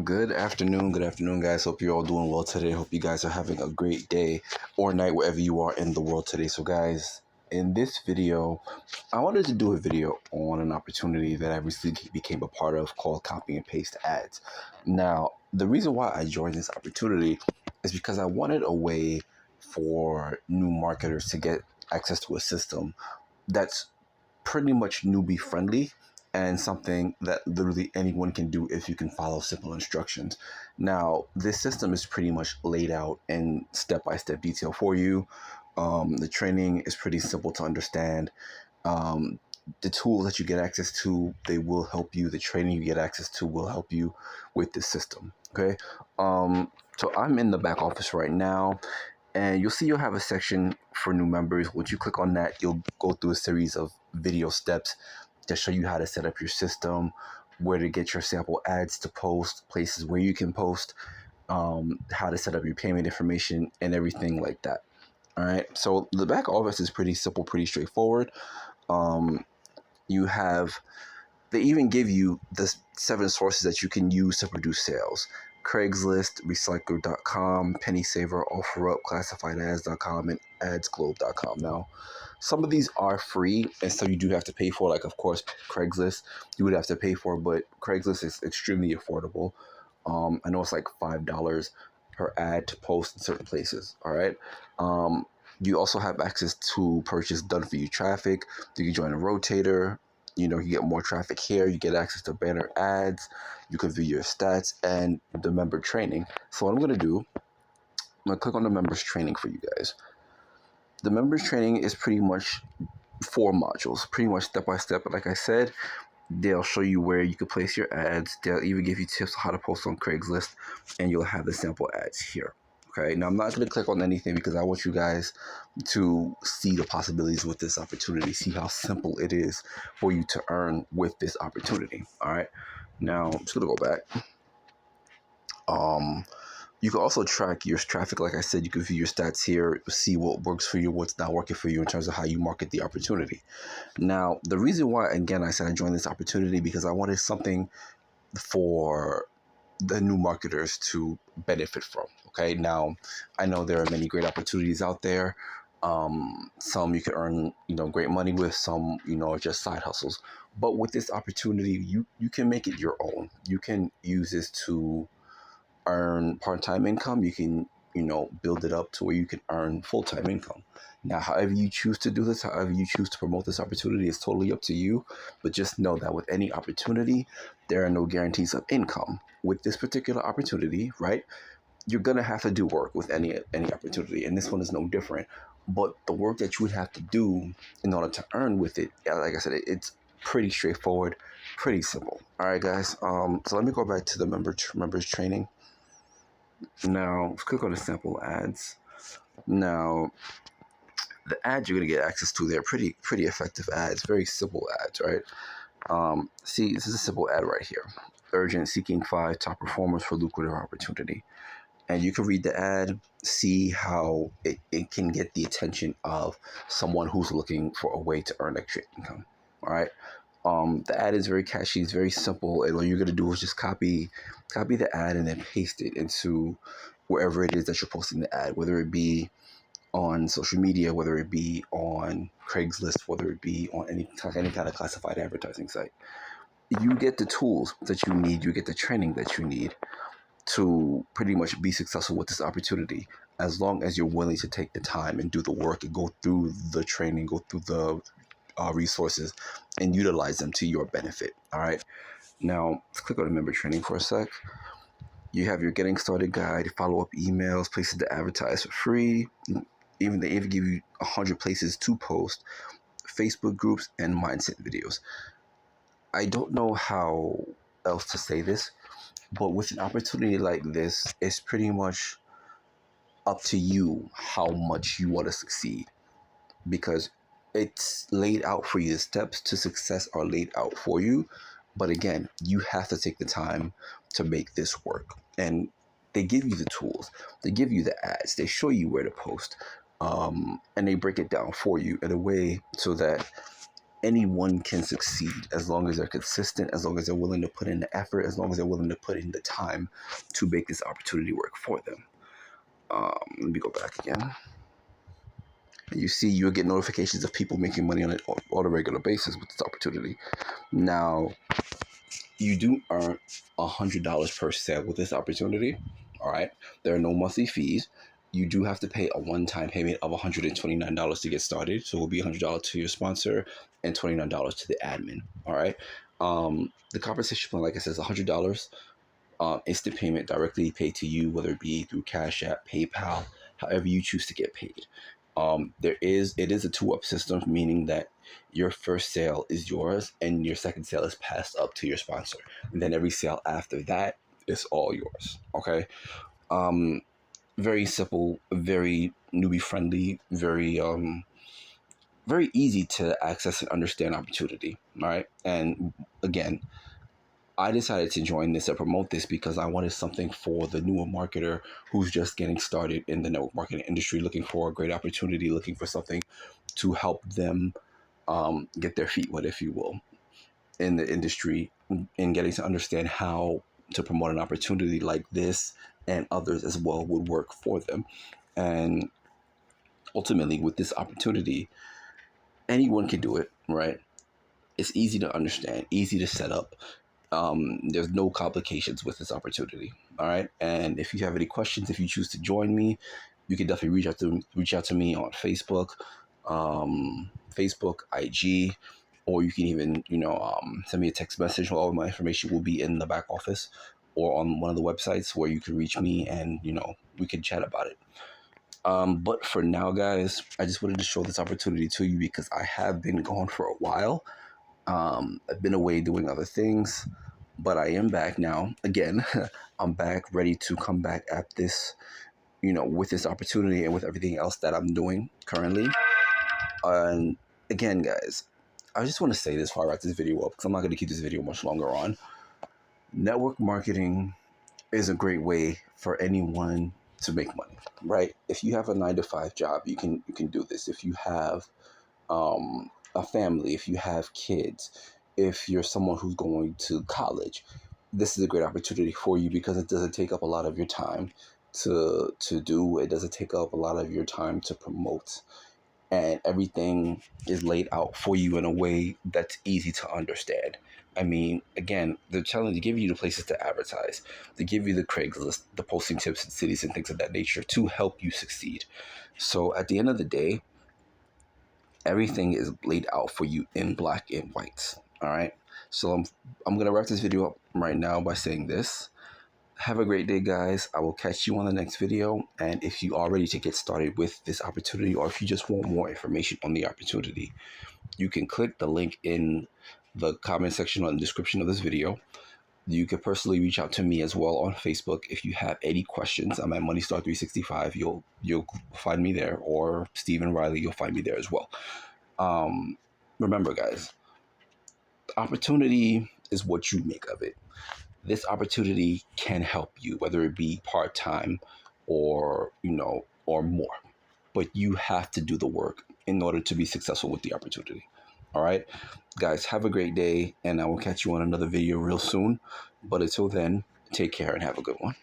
Good afternoon, guys. Hope you're all doing well today. Hope you guys are having a great day or night wherever you are in the world today. So, guys, in this video, I wanted to do a video on an opportunity that I recently became a part of called Copy and Paste Ads. Now, the reason why I joined this opportunity is because I wanted a way for new marketers to get access to a system that's pretty much newbie friendly and something that literally anyone can do if you can follow simple instructions. Now, this system is pretty much laid out in step-by-step detail for you. The training is pretty simple to understand. The tools that you get access to, they will help you. The training you get access to will help you with this system, okay? So I'm in the back office right now, and you'll see you'll have a section for new members. Once you click on that, you'll go through a series of video steps to show you how to set up your system, where to get your sample ads to post, places where you can post, how to set up your payment information, and everything like that. All right, so the back office is pretty simple, pretty straightforward. They even give you the 7 sources that you can use to produce sales: Craigslist, Recycler.com, Penny Saver, OfferUp, ClassifiedAds.com, and AdsGlobe.com. Now, some of these are free, and so you do have to pay for. Like, of course, Craigslist you would have to pay for, but Craigslist is extremely affordable. I know it's like $5 per ad to post in certain places. All right. You also have access to purchase done for you traffic. You can join a rotator. You get more traffic here. You get access to banner ads. You can view your stats and the member training. So what I'm going to do, I'm going to click on the members training for you guys. The members training is pretty much 4 modules, pretty much step by step. But like I said, they'll show you where you can place your ads. They'll even give you tips on how to post on Craigslist, and you'll have the sample ads here. Okay, now I'm not going to click on anything because I want you guys to see the possibilities with this opportunity, see how simple it is for you to earn with this opportunity. All right, now I'm just going to go back. You can also track your traffic. Like I said, you can view your stats here, see what works for you, what's not working for you in terms of how you market the opportunity. Now, the reason why, again, I said I joined this opportunity because I wanted something for the new marketers to benefit from. Okay, now I know there are many great opportunities out there. Some you can earn, great money with. Some, just side hustles. But with this opportunity, you can make it your own. You can use this to earn part-time income. You can, build it up to where you can earn full-time income. Now, however you choose to do this, however you choose to promote this opportunity is totally up to you. But just know that with any opportunity, there are no guarantees of income. With this particular opportunity, right, you're going to have to do work with any opportunity. And this one is no different. But the work that you would have to do in order to earn with it, like I said, it's pretty straightforward, pretty simple. All right, guys. So let me go back to the members training. Now, let's click on the sample ads. Now, the ads you're going to get access to, they're pretty effective ads, very simple ads, right? See, this is a simple ad right here. Urgent, seeking 5 top performers for lucrative opportunity. And you can read the ad, see how it can get the attention of someone who's looking for a way to earn extra income, all right? The ad is very catchy, it's very simple, and all you're going to do is just copy the ad and then paste it into wherever it is that you're posting the ad, whether it be on social media, whether it be on Craigslist, whether it be on any kind of classified advertising site. You get the tools that you need, you get the training that you need to pretty much be successful with this opportunity, as long as you're willing to take the time and do the work and go through the training, go through the resources and utilize them to your benefit. All right. Now, let's click on the member training for a sec. You have your getting started guide, follow-up emails, places to advertise for free. They even give you 100 places to post, Facebook groups, and mindset videos. I don't know how else to say this, but with an opportunity like this, it's pretty much up to you how much you want to succeed, because it's laid out for you. The steps to success are laid out for you. But again, you have to take the time to make this work. And they give you the tools. They give you the ads. They show you where to post. And they break it down for you in a way so that anyone can succeed as long as they're consistent, as long as they're willing to put in the effort, as long as they're willing to put in the time to make this opportunity work for them. Let me go back again. You see, you'll get notifications of people making money on a regular basis with this opportunity. Now, you do earn $100 per sale with this opportunity. All right. There are no monthly fees. You do have to pay a one-time payment of $129 to get started. So it will be $100 to your sponsor and $29 to the admin. All right. The compensation plan, like I said, is $100. Instant payment directly paid to you, whether it be through Cash App, PayPal, however you choose to get paid. It is a two-up system, meaning that your first sale is yours and your second sale is passed up to your sponsor. And then every sale after that is all yours. Okay. Very simple, very newbie friendly, very easy to access and understand opportunity. All right. And again, I decided to join this and promote this because I wanted something for the newer marketer who's just getting started in the network marketing industry, looking for a great opportunity, looking for something to help them get their feet wet, if you will, in the industry, and getting to understand how to promote an opportunity like this and others as well would work for them. And ultimately, with this opportunity, anyone can do it, right? It's easy to understand, easy to set up. There's no complications with this opportunity. All right. And if you have any questions, if you choose to join me, you can definitely reach out to me on Facebook, IG, or you can even, send me a text message. All of my information will be in the back office or on one of the websites where you can reach me and, we can chat about it. But for now, guys, I just wanted to show this opportunity to you because I have been gone for a while. I've been away doing other things, but I am back now. Again, I'm back ready to come back at this, with this opportunity and with everything else that I'm doing currently. And again, guys, I just want to say this before I wrap this video up because I'm not going to keep this video much longer on. Network marketing is a great way for anyone to make money, right? If you have a 9-to-5 job, you can do this. If you have a family, if you have kids, if you're someone who's going to college, this is a great opportunity for you because it doesn't take up a lot of your time to do. It doesn't take up a lot of your time to promote. And everything is laid out for you in a way that's easy to understand. I mean, again, they're telling to give you the places to advertise, to give you the Craigslist, the posting tips in cities and things of that nature to help you succeed. So at the end of the day, everything is laid out for you in black and white. All right. So I'm going to wrap this video up right now by saying this. Have a great day, guys. I will catch you on the next video. And if you are ready to get started with this opportunity, or if you just want more information on the opportunity, you can click the link in the comment section or the description of this video. You can personally reach out to me as well on Facebook if you have any questions. I'm at MoneyStar365. You'll find me there, or Stephen Riley. You'll find me there as well. Remember, guys, opportunity is what you make of it. This opportunity can help you, whether it be part-time or more. But you have to do the work in order to be successful with the opportunity. All right, guys, have a great day, and I will catch you on another video real soon. But until then, take care and have a good one.